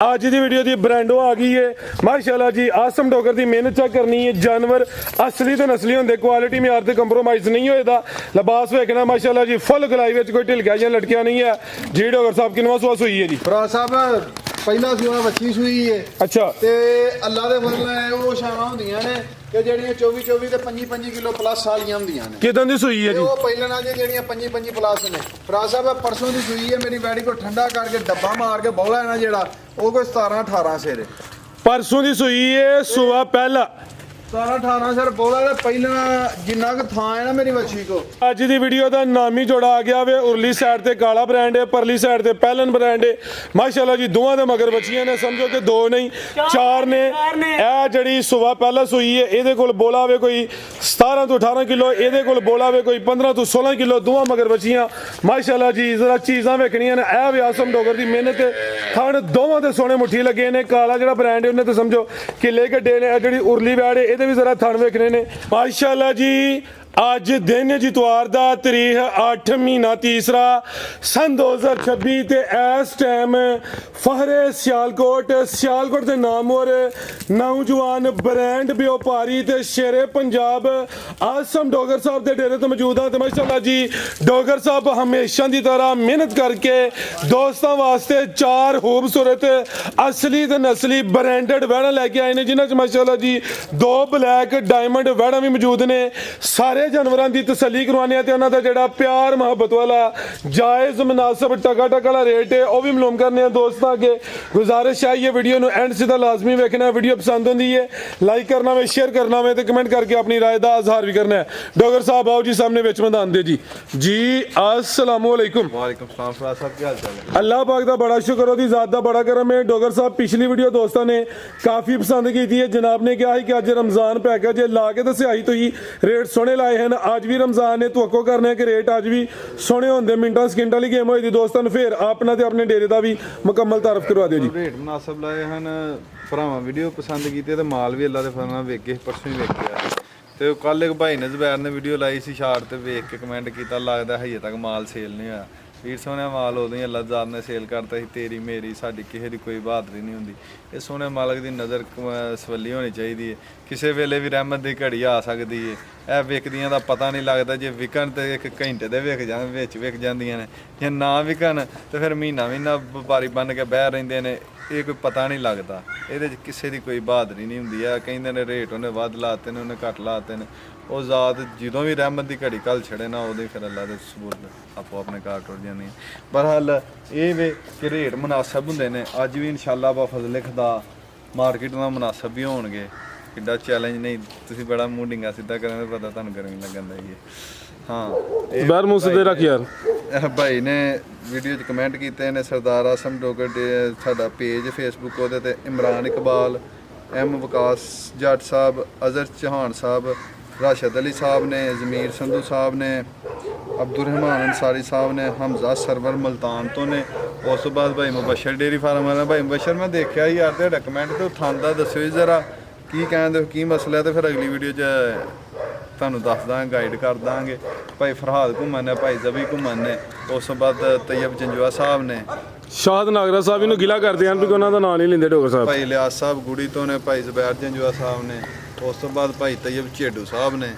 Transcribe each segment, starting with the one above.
आज की वीडियो की ब्रांडो आ गई है माशाल्लाह जी। आसम डोगर की मेहनत चेक करनी है। जानवर असली तो नसली होंगे, क्वालिटी म्यार से कंप्रोमाइज़ नहीं होता। लिबास वेखना माशाल्लाह जी, फुल गलाई में कोई ढिलकिया या लटकिया नहीं है जी। डोगर साहब किनवा सुआ सुई है जी? भरा साहब पहला सुआ बच्ची सुई है। अच्छा, ते अल्लाह दे फजल नाल वो शाना होंदियां ने कि जेड़ियां 24 ते 25 किलो प्लस वालियां होंदियां ने। किदां दी सुई है जी? वो पहले नाल जेड़ियां 25 प्लस ने। भरा साहब परसों दी सुई है, मेरी बैडी को ठंडा करके डब्बा मार के बौला है ना जेड़ा, वो कोई 17-18 सिर। परसों की सुई है, सुआ पहला 17-18 सिर बौला है। पहले जिन्ना क थां है ना मेरी बच्ची को। ਅੱਜ ਦੀ ਵੀਡੀਓ ਦਾ ਨਾਮ ਹੀ ਜੋੜਾ ਆ ਗਿਆ ਵੇ। ਉਰਲੀ ਸਾਈਡ ਤੇ ਕਾਲਾ ਬ੍ਰਾਂਡ ਹੈ, ਪਰਲੀ ਸਾਈਡ ਤੇ ਪਹਿਲਨ ਬ੍ਰਾਂਡ ਹੈ ਮਾਸ਼ਾਅੱਲਾ ਜੀ। ਦੋਵਾਂ ਦੇ ਮਗਰ ਬੱਚੀਆਂ ਨੇ, ਸਮਝੋ ਕਿ ਦੋ ਨਹੀਂ ਚਾਰ ਨੇ। ਇਹ ਜਿਹੜੀ ਸੁਬਾ ਪਹਿਲਾ ਸੂਈ ਹੈ, ਇਹਦੇ ਕੋਲ ਬੋਲਾ ਵੇ ਕੋਈ 17 ਤੋਂ 18 ਕਿਲੋ, ਇਹਦੇ ਕੋਲ ਬੋਲਾ ਵੇ ਕੋਈ 15 ਤੋਂ 16 ਕਿਲੋ। ਦੋਵਾਂ ਮਗਰ ਬੱਚੀਆਂ ਮਾਸ਼ਾਅੱਲਾ ਜੀ। ਜ਼ਰਾ ਚੀਜ਼ਾਂ ਵੇਖਣੀਆਂ ਨੇ। ਇਹ ਵੀ ਆਸਮ ਡੋਗਰ ਦੀ ਮਿਹਨਤ ਖਾਣ ਦੋਵਾਂ ਦੇ ਸੋਹਣੇ ਮੁੱਠੀ ਲੱਗੇ ਨੇ। ਕਾਲਾ ਜਿਹੜਾ ਬ੍ਰਾਂਡ ਹੈ ਉਹਨੇ ਤਾਂ ਸਮਝੋ ਕਿੱਲੇ ਕੱਢੇ ਨੇ। ਇਹ ਜਿਹੜੀ ਉਰਲੀ ਵੈੜ ਹੈ ਇਹਦੇ ਵੀ ਜ਼ਰਾ ਥਣ ਵੇਖਣੇ ਨੇ ਮਾਸ਼ਾਅੱਲਾ ਜੀ। ਅੱਜ ਦਿਨ ਜਿਤਵਾਰ ਦਾ ਤਾਰੀਖ 8 ਮਹੀਨਾ ਤੀਸਰਾ सन 2026 ਤੇ ਇਸ ਟਾਈਮ ਫਹਰੇ ਸਿਆਲਕੋਟ ਦੇ ਨਾਮਵਰ ਨੌਜਵਾਨ ਬ੍ਰਾਂਡ ਵਪਾਰੀ ਤੇ ਸ਼ੇਰੇ ਪੰਜਾਬ ਆਸਮ ਡੋਗਰ ਸਾਹਿਬ ਦੇ ਡੇਰੇ ਤੇ ਮੌਜੂਦ ਹਾਂ। ਤੇ ਮਾਸ਼ਾਅੱਲਾ ਜੀ ਡੋਗਰ ਸਾਹਿਬ ਹਮੇਸ਼ਾ ਦੀ ਤਰ੍ਹਾਂ ਮਿਹਨਤ ਕਰਕੇ ਦੋਸਤਾਂ ਵਾਸਤੇ ਚਾਰ ਖੂਬਸੂਰਤ ਅਸਲੀ ਤੇ ਨਸਲੀ ਬ੍ਰਾਂਡਡ ਵੈੜਾਂ ਲੈ ਕੇ ਆਏ ਨੇ, ਜਿਨ੍ਹਾਂ 'ਚ ਮਾਸ਼ਾਅੱਲਾ ਜੀ ਦੋ ਬਲੈਕ ਡਾਇਮੰਡ ਵੈੜਾਂ ਵੀ ਮੌਜੂਦ ਨੇ। ਸਾਰੇ जानवरों की तसली करवाने ते उन्होंने जोड़ा प्यार मुहब्बत वाला जायज़ मुनासिब टका वाला रेट है वह भी मालूम करने दोस्तों अगे। गुजारिश है ये वीडियो नूं एंड सीधा लाजमी वेखना। वीडियो पसंद होंदी है लाइक करना वे, शेयर करना वे, तो कमेंट करके अपनी राय का इजहार भी करना है। डोगर साहब आओ जी सामने विच मैदान दे जी। जी अस्सलाम वालेकुम। वालेकुम सलाम। फराज साहब क्या हाल चाल है? अल्लाह पाक का बड़ा शुक्र, ओदी ज़ात दा बड़ा करम है। डोगर साहब पिछली वीडियो दोस्तों ने काफ़ी पसंद की थी। जनाब ने कहा है कि अज रमज़ान पैकेज ला के दस्या ही तो ही रेट सोहने लाए हैं। अज भी रमज़ान है, तवक्को करने के रेट अज भी सोहने होंगे। मिनटां सकिंटां वाली गेम होई दोस्तों। फिर अपना ते अपने डेरे का भी मुकम्मल तारफ करवा दिओ जी। रेट मुनासिब लाए हैं भरावां। वीडियो पसंद की तो माल भी अल्लाह के फजल नाल वेख के परसों ही वेखिया। तो कल एक भाई ने ज़ुबैर ने वीडियो लाई सी शार्ट ते वेख के कमेंट किया लगता हजे तक माल सेल नहीं होया। वीर सोहने माल उदों ही अल्लाह ज़ात ने सेल करता ही। तेरी मेरी साडी किसी की कोई बहादरी नहीं होंदी। ये सोहने मालक की नज़र सवली होनी चाहिए है। किसी वेले भी रहमत की घड़ी आ सकती है। यह विकदियां का पता नहीं लगता। जे विकन तो एक घंटे के विक जांदियां ने, जे ना विकन तो फिर महीना व्यापारी बन के बह रहिंदे ने। ये कोई पता नहीं लगता। ये किसी की कोई बहादरी नहीं होंदी है। कहिंदे ने रेट उन्हें वध लाते ने, उन्हें घट लाते ने। वो ज़ात जो भी रहमत की घड़ी कल छड़े ना उदों फिर अल्लाह के सबूत आपो अपने घर टुर जाने। बहरहाल ये वे कि रेट मुनासिब होंदे ने। अज भी इंशाअल्लाह बा फजले खुदा मार्केट नाल मुनासिब भी होणगे। किड्डा चैलेंज नहीं, तुसीं बड़ा मूंह डिंगा सीधा करें तो पता तुहानूं गर्मी लगन दी है। हाँ बाहर मुंह सीधे रख यार। भाई ने वीडियो कमेंट किए ने सरदार आसम डोगर दे साडा पेज फेसबुक उहदे ते इमरान इकबाल, एम वकास जट साहब, अजहर चौहान साहब, राशिद अली साहब ने, जमीर संधू साहब ने, अब्दुलरहमान अंसारी साहब ने, हमजा सरवर मुल्तान तो ने। उस तो बाद भाई मुबशर डेयरी फार्म वाला भाई मुबशर मैं देखा यार तेरा कमेंट तो थांदा दस्यो जरा की कहते की मसला है। तो फिर अगली वीडियो तुहानूं दस दांगे, गाइड कर दांगे। भाई फरहाद घुमन ने, भाई जबी घुमन ने, उस तो बाद तैयब जंजुआ साहब ने, शाहद नागरा साहब इन्हूं गिला करते हैं भी उन्हों का नाम नहीं लेंदे डोगर साहब। भाई लियास साहब गुड़ी तो ने, भाई ज़ुबैर जंजुआ साहब ने, उस तो बाद भाई तैयब झेडू साहब ने।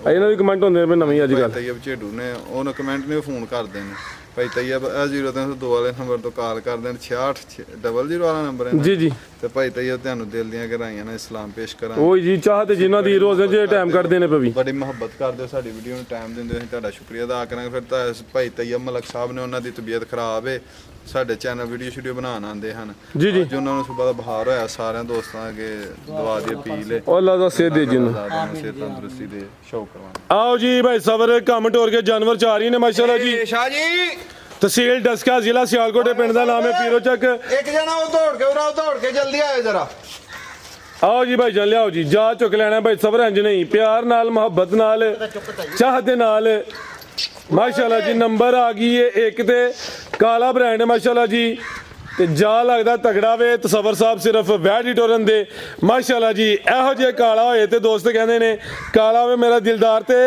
इन्हों भी कमेंट होंगे भी नवीं अजकल। तैयब झेडू ने उन्होंने कमेंट नहीं फोन करते हैं। भाई तैयब 0302 वाले नंबर तो कॉल कर दें। 6600 वाला नंबर है जी जी। तो भाई तैयब तुहानूं दिल दियां गहराइयां ने सलाम पेश करा। ओही जी चाहते जिन्हों की रोज़ जे टाइम करते हैं पे भी बड़ी मुहब्बत करते हो, साडी वीडियो में टाइम देंदे हो, तुहाडा शुक्रिया अदा करांगे। फिर भाई तैयब मलक साहब ने, उन्होंने तबीयत खराब है, साडे चैनल वीडियो बनाने आते हैं जी जी। जो उन्होंने सुबह बहार होया सारे दोस्तों अगे दुआ दी अपील है। अल्लाह दा सेहत दे जिन्नू सेहत तंदुरुस्ती दे शौक करवाना। आओ जी भाई सबर कम टोर के जानवर चाह रही ने माशाल्लाह जी। शाह जी तहसील डस्का जिला सियालकोट पिंड का नाम है पीरो चक। एक जना वो दौड़ के जल्दी आए जरा। आओ जी भाई जान लियाओ जी, जा चुक लेना भाई सबर इंज नहीं, प्यार नाल मोहब्बत नाल चाहते नाल माशाल्लाह जी। नंबर आ गई है एक ते काला ब्रांड है माशाल्लाह जी। ते जा लगता तगड़ा वे तसवर साहब सिर्फ वैड ही टोरन दे माशाल्लाह जी। एहो जे काला होए ते दोस्त कहते ने काला वे मेरा दिलदार ते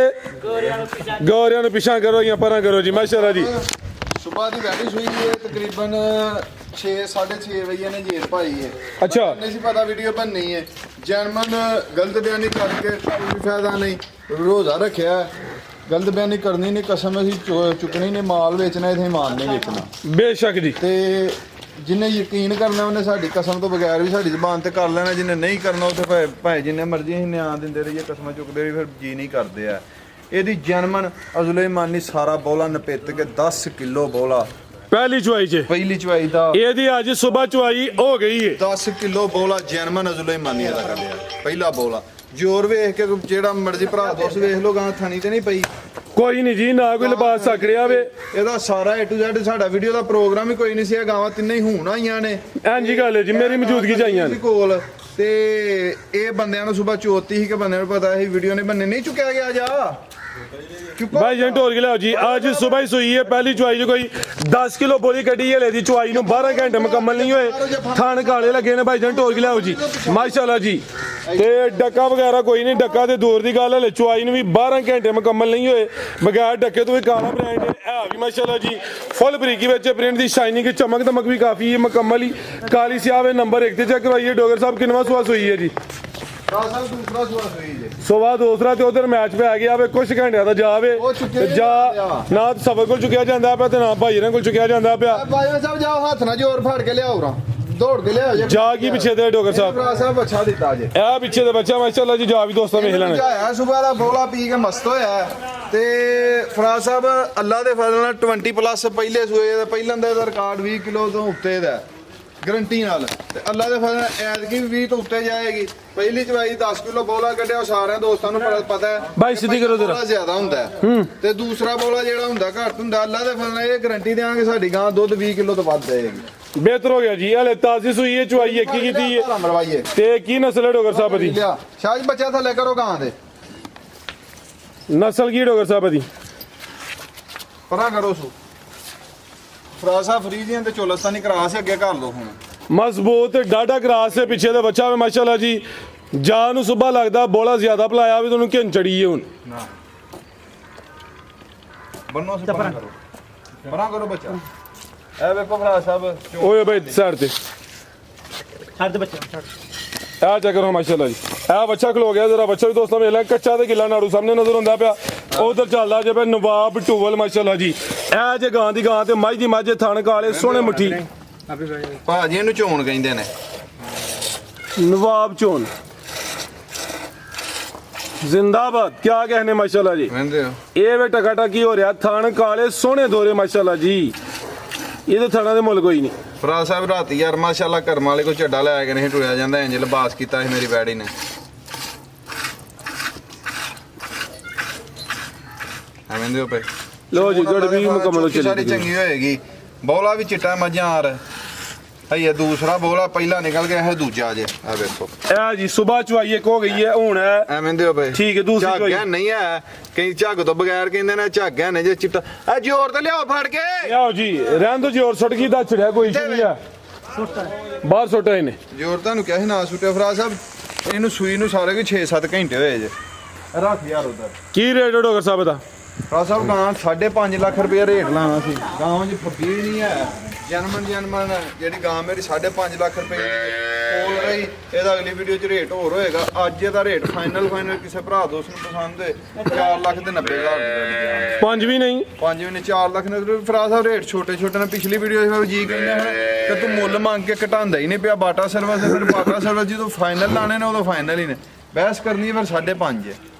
गोरियां नूं पिछां करो या परां करो जी माशाल्लाह जी। सुबह की बैठी सुई है तकरीबन 6:30 ਵਜੇ ਨੇ ਜੇਰ ਭਾਈ ਹੈ। ਅੱਛਾ। ਨਹੀਂ ਸੀ ਪਤਾ ਵੀਡੀਓ ਬਣਨੀ ਹੈ। ਜਨਮਨ ਗਲਤ ਬਿਆਨੀ ਕਰਕੇ ਕੋਈ ਫਾਇਦਾ ਨਹੀਂ। ਰੋਜ਼ਾ ਰੱਖਿਆ, ਗਲਤ ਬਿਆਨੀ ਕਰਨੀ ਨਹੀਂ, ਕਸਮ ਅਸੀਂ ਚੁੱਕਣੀ ਨਹੀਂ, ਮਾਲ ਵੇਚਣਾ ਇਥੇ ਮਾਲ ਨਹੀਂ ਵੇਚਣਾ। ਬੇਸ਼ੱਕ ਜੀ। ਤੇ ਜਿੰਨੇ ਯਕੀਨ ਕਰਨਾ ਉਹਨੇ ਸਾਡੀ ਕਸਮ ਤੋਂ ਬਗੈਰ ਵੀ ਸਾਡੀ ਜ਼ਬਾਨ ਤੇ ਕਰ ਲੈਣਾ, ਜਿੰਨੇ ਨਹੀਂ ਕਰਨਾ ਉੱਥੇ ਭਾਵੇਂ ਜਿੰਨੇ ਮਰਜ਼ੀ ਅਸੀਂ ਨਿਆਂ ਦਿੰਦੇ ਰਹੀਏ, ਕਸਮਾਂ ਚੁੱਕਦੇ ਰਹੀ, ਫਿਰ ਜੀ ਨਹੀਂ ਕਰਦੇ ਆ। ਇਹਦੀ ਜਨਮਨ ਅਜ਼ੁਲੇਮਾਨੀ ਸਾਰਾ ਬੋਲਾ ਨਪਿੱਤ ਕੇ 10 ਕਿਲੋ ਬੋਲਾ ਪਹਿਲੀ ਚੁਆਈ 'ਚ ਪਹਿਲੀ ਚਵਾਈ ਦਾ ਇਹਦੀ ਅੱਜ ਸਵੇਰ ਚੁਆਈ ਹੋ ਗਈ ਏ। 10 ਕਿਲੋ ਬੋਲਾ ਜਨਮਨ ਅਜ਼ੁਲੇਮਾਨੀ ਦਾ ਕੱਢਿਆ ਪਹਿਲਾ ਬੋਲਾ। ਜੋਰ ਵੇਖ ਕੇ ਜਿਹੜਾ ਮਰਜ਼ੀ ਭਰਾ ਦੋਸਤ ਵੇਖ ਲੋ, ਗਾਂ ਥਣੀ ਤੇ ਨਹੀਂ ਪਈ। ਕੋਈ ਨਹੀਂ ਜੀ, ਨਾ ਕੋਈ ਲਿਬਾਸ ਸਕੜਿਆ ਵੇ। ਇਹਦਾ ਸਾਰਾ A to Z ਸਾਡਾ ਵੀਡੀਓ ਦਾ ਪ੍ਰੋਗਰਾਮ ਹੀ ਕੋਈ ਨਹੀਂ ਸੀ। ਗਾਵਾਂ ਤਿੰਨੇ ਹੀ ਹੁਣ ਆਈਆਂ ਨੇ। ਇੰਜੀ ਗੱਲ ਹੈ ਜੀ, ਮੇਰੀ ਮੌਜੂਦਗੀ 'ਚ ਆਈਆਂ ਨੇ ਕੋਲ। ਤੇ ਇਹ ਬੰਦਿਆਂ ਨੂੰ ਸਵੇਰ ਚੋਤੀ ਸੀ ਕਿ ਬੰਦਿਆਂ ਨੂੰ ਪਤਾ ਸੀ ਵੀਡੀਓ ਨਹੀਂ ਬੰਨੇ, ਨਹੀਂ ਚੁੱਕਿਆ ਗਿਆ। ਜਾ ਚੁੱਕੋ ਭਾਈ ਜਨ ਢੋਰ ਕੇ ਲਿਆਓ ਜੀ। ਅੱਜ ਸਵੇਰ ਹੀ ਸੂਈ ਹੈ ਪਹਿਲੀ ਚੁਆਈ 'ਚ, ਕੋਈ 10 ਕਿਲੋ ਬੋਲੀ ਕੱਢੀ ਹਲੇ ਦੀ ਚੁਆਈ ਨੂੰ 12 ਘੰਟੇ ਮੁਕੰਮਲ ਨਹੀਂ ਹੋਏ। ਥਣ ਕਾਲੇ ਲੱਗੇ ਨੇ। ਭਾਈ ਜਨ ਢੋਰ ਕੇ ਲਿਆਓ ਜੀ, ਮਾਸ਼ਾਅੱਲਾ ਜੀ। ਤੇ ਡੱਕਾ ਵਗੈਰਾ ਕੋਈ ਨਹੀਂ, ਡੱਕਾ ਤੇ ਦੂਰ ਦੀ ਗੱਲ, ਹਲੇ ਚੁਆਈ ਨੂੰ ਵੀ 12 ਘੰਟੇ ਮੁਕੰਮਲ ਨਹੀਂ ਹੋਏ। ਬਗੈਰ ਡੱਕੇ ਤੋਂ ਵੀ ਕਾਲਾ ਬ੍ਰਾਂਡ ਹੈ ਵੀ ਮਾਸ਼ਾਅੱਲਾ ਜੀ। ਫੁੱਲ ਬਰੀਕੀ ਵਿੱਚ ਪ੍ਰਿੰਟ ਦੀ ਸ਼ਾਈਨਿੰਗ, ਚਮਕ ਦਮਕ ਵੀ ਕਾਫੀ ਹੈ, ਮੁਕੰਮਲ ਹੀ ਕਾਲੀ ਸਿਆਹ ਵੇ। ਨੰਬਰ 1 ਤੇ ਚੈੱਕ ਕਰਵਾਈਏ। ਡੋਗਰ ਸਾਹਿਬ ਕਿੰਨਵਾਂ ਸੂਆ ਸੂਈ ਹੈ ਜੀ? ਦੂਸਰਾ ਸਵਾਲ ਹੋਈ ਜੇ। ਸਵਾ ਦੂਸਰਾ ਤੇ ਉਧਰ ਮੈਚ ਪੈ ਗਿਆ ਵੇ। ਕੁਝ ਘੰਟਿਆਂ ਦਾ ਜਾਵੇ ਤੇ ਜਾ ਨਾ ਸਬਰ ਕੋਲ ਚੁੱਕਿਆ ਜਾਂਦਾ ਪਿਆ ਤੇ ਨਾ ਭਾਈ ਨਾਲ ਕੋਲ ਚੁੱਕਿਆ ਜਾਂਦਾ ਪਿਆ। ਬਾਜਵਾ ਸਾਹਿਬ ਜਾਓ, ਹੱਥ ਨਾਲ ਜ਼ੋਰ ਫੜ ਕੇ ਲਿਆਓ ਰਾ, ਦੌੜ ਕੇ ਲਿਆਓ ਜਾ ਕੀ ਪਿੱਛੇ ਦੇ ਡੋਗਰ ਸਾਹਿਬ? ਭਰਾ ਸਾਹਿਬ ਅੱਛਾ ਦਿੱਤਾ ਜੇ। ਇਹ ਪਿੱਛੇ ਦੇ ਬੱਚਾ ਮਾਸ਼ਾਅੱਲਾ ਜੀ, ਜਾ ਵੀ ਦੋਸਤਾਂ ਵੇਖ ਲੈਣਾ। ਆਇਆ ਸਵੇਰ ਦਾ ਬੋਲਾ ਪੀ ਕੇ ਮਸਤ ਹੋਇਆ। ਤੇ ਫਰਾਜ਼ ਸਾਹਿਬ ਅੱਲਾ ਦੇ ਫਜ਼ਲ ਨਾਲ 20+ ਪਹਿਲੇ ਸੂਏ ਦਾ, ਪਹਿਲਾਂ ਦਾ ਇਹਦਾ ਰਿਕਾਰਡ 20 ਕਿਲੋ ਤੋਂ ਉੱਤੇ ਦਾ ਗਰੰਟੀ ਨਾਲ। ਤੇ ਅੱਲਾ ਦੇ ਫਜ਼ਲ ਨਾਲ ਐਤਕੀ ਵੀ 20 ਤੋਂ ਉੱਤੇ ਜਾਏਗੀ। ਪਹਿਲੀ ਚਵਾਈ 10 ਕਿਲੋ ਬੋਲਾ ਕੱਢਿਆ, ਉਹ ਸਾਰਿਆਂ ਦੋਸਤਾਂ ਨੂੰ ਪਤਾ ਹੈ। ਬਾਈ ਸਿੱਧੀ ਕਰੋ ਜਰਾ। ਬੋਲਾ ਜ਼ਿਆਦਾ ਹੁੰਦਾ ਹੈ ਤੇ ਦੂਸਰਾ ਬੋਲਾ ਜਿਹੜਾ ਹੁੰਦਾ ਘੱਟ ਹੁੰਦਾ। ਅੱਲਾ ਦੇ ਫਜ਼ਲ ਨਾਲ ਇਹ ਗਰੰਟੀ ਦੇਵਾਂਗੇ ਸਾਡੀ ਗਾਂ ਦੁੱਧ 20 ਕਿਲੋ ਤੋਂ ਵੱਧ ਦੇਏਗੀ। ਬਿਹਤਰ ਹੋ ਗਿਆ ਜੀ। ਹਲੇ ਤਾਜ਼ੀ ਸੂਈ ਹੈ, ਚੁਆਈ ਇੱਕ ਹੀ ਕੀਤੀ ਹੈ। ਮਰਵਾਈਏ ਤੇ ਕੀ ਨਸਲ ਹੈ ਡੋਗਰ ਸਾਹਿਬ ਦੀ? ਲਿਆ ਸ਼ਾਜ ਬੱਚਾ ਥੱਲੇ ਕਰੋ ਗਾਂ ਦੇ। ਨਸਲ ਕੀ ਡੋਗਰ ਸਾਹਿਬ ਦੀ? ਪਰਾਂ ਕਰੋ ਸੂ ਫਰਾਜ਼ ਸਾਹਿਬ ਫਰੀਜ਼ੀਆਂ ਤੇ ਚੋਲਸਤਾਨੀ ਕਰਾਸ ਅੱਗੇ ਕਰ ਲਓ ਹੁਣ। ਮਜ਼ਬੂਤ ਡਾਡਾ ਕਰਾਸ ਦੇ ਪਿੱਛੇ ਦੇ ਬੱਚਾ ਵੇ ਮਾਸ਼ਾਅੱਲਾ ਜੀ। ਜਾ ਨੂੰ ਸੁਬਾ ਲੱਗਦਾ ਬੋਲਾ ਜ਼ਿਆਦਾ ਭਲਾਇਆ ਵੀ ਤੁਹਾਨੂੰ ਘਿੰਨ ਚੜੀ ਹੈ ਹੁਣ। ਬੰਨੋ ਸੇ ਪਰਾਂ ਕਰੋ ਬੱਚਾ। ਇਹ ਵੇਖੋ ਫਰਾਜ਼ ਸਾਹਿਬ ਓਏ ਬਈ ਸਾਈਡ ਤੇ ਛੱਡ ਦੇ ਬੱਚਾ। ਆ ਚੈੱਕ ਕਰੋ ਮਾਸ਼ਾਅੱਲਾ ਜੀ। ਇਹ ਬੱਚਾ ਖਲੋ ਗਿਆ ਜਰਾ। ਬੱਚਾ ਵੀ ਦੋਸਤਾਂ ਵੇਖ ਲੈ, ਕੱਚਾ ਤੇ ਗਿੱਲਾ ਨਾੜੂ ਸਾਹਮਣੇ ਨਜ਼ਰ ਹੁੰਦਾ ਪਿਆ। ਉਧਰ ਚੱਲਦਾ ਜੇ ਪਿਆ ਨਵਾਬ ਟੂਵਲ ਮਾਸ਼ਾਅੱਲਾ ਜੀ। ਇਹ ਜੇ ਗਾਂ ਦੀ ਗਾਂ ਤੇ ਮੱਝ ਦੀ ਮੱਝ, ਥਣ ਕਾਲੇ ਸੋਹਣੇ ਮੁੱਠੀ। ਭਾਜੀ ਇਹਨੂੰ ਝੋਣ ਕਹਿੰਦੇ ਨੇ, ਨਵਾਬ ਚੋਨ ਜ਼ਿੰਦਾਬਾਦ। ਕਿਆ कहने माशाल्लाह जी। ਕਹਿੰਦੇ ਹੋ ਇਹ ਵੇ ਟਕਾ ਕੀ ਹੋ ਰਿਹਾ। ਥਣ ਕਾਲੇ ਸੋਹਣੇ ਦੋਰੇ ਮਾਸ਼ਾਅੱਲਾ ਜੀ। ਇਹਦੇ ਥਣਾਂ ਦੇ ਮੁੱਲ ਕੋਈ ਨਹੀਂ। ਫਰਾਜ਼ ਸਾਹਿਬ ਰਾਤੀ ਯਾਰ ਮਾਸ਼ਾਅੱਲਾ ਕਰਮ ਵਾਲੇ ਕੋ ਝੱਡਾ ਲੈ ਕੇ ਨਹੀਂ ਟੁਰਿਆ ਜਾਂਦਾ। ਇੰਜ ਲਿਬਾਸ ਕੀਤਾ ਸੀ ਮੇਰੀ ਬੈੜੀ ਨੇ। ਐਵੇਂ ਦੇ ਪਏ ਲੋ ਜੀ ਗੜ ਵੀ ਮੁਕੰਮਲ ਹੋ ਸਾਰੀ ਚੱਲੀ। ਚੰਗੀ ਹੋਏਗੀ। ਬੋਲਾ ਵੀ ਚਿੱਟਾ ਮੱਝਾਂ ਇਹ ਦੂਸਰਾ ਬੋਲਾ ਪਹਿਲਾਂ ਨਿਕਲ ਗਿਆ ਹੈ, ਦੂਜਾ ਜੇ ਆ ਵੇਖੋ। ਇਹ ਜੀ ਸਵੇਰ ਚੁਆਈ ਇੱਕ ਹੋ ਗਈ ਹੈ ਹੁਣ ਹੈ। ਐਵੇਂ ਦੇ ਪਏ ਠੀਕ ਹੈ। ਦੂਸਰੀ ਚੁਆਈ ਝੱਗ ਨਹੀਂ ਹੈ, ਕਈ ਝੱਗ ਤੋਂ ਬਗੈਰ ਕਹਿੰਦੇ ਨੇ ਝੱਗ ਹੈ ਨੇ ਜੇ ਚਿੱਟਾ। ਇਹ ਜ਼ੋਰ ਤੇ ਲਿਆਓ ਫੜ ਕੇ। ਲਿਆਓ ਜੀ ਰਹਿਣ ਦੋ। ਜ਼ੋਰ ਸੁੱਟ ਗਈ ਦਾ ਛੜਿਆ ਕੋਈ ਇਸ਼ੂ ਨਹੀਂ ਆ। ਬਾਹਰ ਸੁੱਟਿਆ ਇਹਨੇ। ਜ਼ੋਰ ਤੁਹਾਨੂੰ ਕਿਹਾ ਸੀ ਨਾ ਸੁੱਟਿਆ ਫਰਾਜ਼ ਸਾਹਿਬ। ਇਹਨੂੰ ਸੂਈ ਨੂੰ ਸਾਰੇ ਕੋਈ 6-7 ਘੰਟੇ ਹੋਏ ਜੇ। ਰੱਖ ਯਾਰ ਉਧਰ। ਕੀ ਰੇਟ ਹੈ ਡੋਗਰ ਸਾਹਿਬ ਦਾ? ਫਰਾਜ਼ ਸਾਹਿਬ ਗਾਂ 5.5 ਲੱਖ ਰੁਪਏ ਰੇਟ ਲਾਣਾ ਸੀ। ਗਾਂ 'ਚ ਫੱਬੀ ਨਹੀਂ ਹੈ। ਜਨਮਨ ਜਿਹੜੀ ਗਾਂ ਮੇਰੀ 5.5 ਲੱਖ ਰੁਪਏ ਕੋਲ ਰਹੀ। ਇਹਦਾ ਅਗਲੀ ਵੀਡੀਓ 'ਚ ਰੇਟ ਹੋਰ ਹੋਏਗਾ। ਅੱਜ ਇਹਦਾ ਰੇਟ ਫਾਈਨਲ ਕਿਸੇ ਭਰਾ ਦੋਸਤ ਨੂੰ ਪਸੰਦ ਹੈ 4,90,000 ਦੀ। 5 ਵੀ ਨਹੀਂ 5 ਵੀ ਨਹੀਂ 4 ਲੱਖ ਨੇ। ਫਰਾਜ਼ ਸਾਹਿਬ ਰੇਟ ਛੋਟੇ ਨੇ। ਪਿਛਲੀ ਵੀਡੀਓ 'ਚ ਜੀ ਕਹਿੰਦੇ ਹਨ ਕਿ ਤੂੰ ਮੁੱਲ ਮੰਗ ਕੇ ਘਟਾਉਂਦਾ ਹੀ ਨਹੀਂ ਪਿਆ। ਬਾਟਾ ਸਰਵਿਸ ਫਿਰ ਬਾਟਾ ਸਰਵਿਸ ਜਦੋਂ ਫਾਈਨਲ ਲਾਣੇ ਨੇ ਉਦੋਂ ਫਾਈਨਲ ਹੀ ਨੇ। ਬਹਿਸ ਕਰਨੀ ਫਿਰ 5.5 ਹੈ।